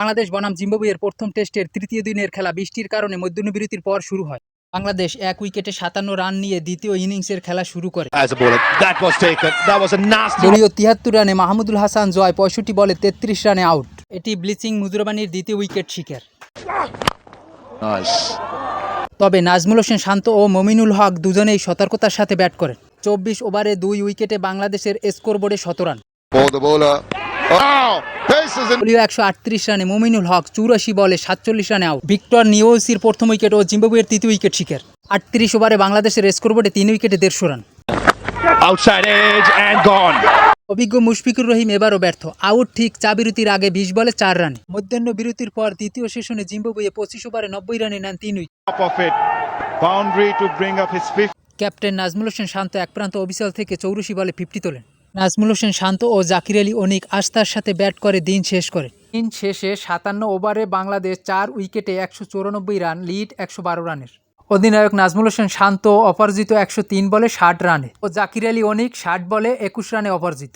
বাংলাদেশ বনাম জিম্বাবুয়ের প্রথম টেস্টের তৃতীয় দিনের খেলা বৃষ্টির কারণে মধ্যাহ্নবিরতির পর শুরু হয়। বাংলাদেশ ১ উইকেটে ৫৭ রান নিয়ে দ্বিতীয় ইনিংসের খেলা শুরু করে। দলীয় ৭৩ রানে মাহমুদুল হাসান জয় ৬৫ বলে ৩৩ রানে আউট। এটি ব্লিচিং মুজরাবানির দ্বিতীয় উইকেট শিকার। তবে নাজমুল হোসেন শান্ত ও মমিনুল হক দুজনেই সতর্কতার সাথে ব্যাট করেন। ২৪ ওভারে ২ উইকেটে বাংলাদেশের স্কোরবোর্ডে ১৭ রান। দলীয় ১৩৮ রানে মমিনুল হক ৮৪ বলে ৪৭ রানে আউট। ভিক্টর নিওসির প্রথম উইকেট ও জিম্বাবুয়ের তৃতীয় উইকেট শিকার। ৩৮ ওভারে বাংলাদেশের স্কোরবোর্ডে ৩ উইকেটে ১৫০ রান। অভিজ্ঞ মুশফিকুর রহিম এবারও ব্যর্থ, আউট ঠিক চা বিরতির আগে ২০ বলে ৪ রানে। মধ্যাহ্ন বিরতির পর দ্বিতীয় সেশনে জিম্বাবুয়ে ২৫ ওভারে ৯০ রানে নেন ৩ উইকেট। ক্যাপ্টেন নাজমুল হোসেন শান্ত এক প্রান্ত অবিচল থেকে ৮৪ বলে ৫০ তোলেন। নাজমুল হোসেন শান্ত ও জাকির আলী অনিক আস্থার সাথে ব্যাট করে দিন শেষ করে। দিন শেষে ৫৭ ওভারে বাংলাদেশ ৪ উইকেটে ১৯৪ রান, লিড ১১২ রানের। অধিনায়ক নাজমুল হোসেন শান্ত অপরাজিত ১০৩ বলে ৬০ রানে ও জাকির আলী অনিক ৬০ বলে ২১ রানে অপরাজিত।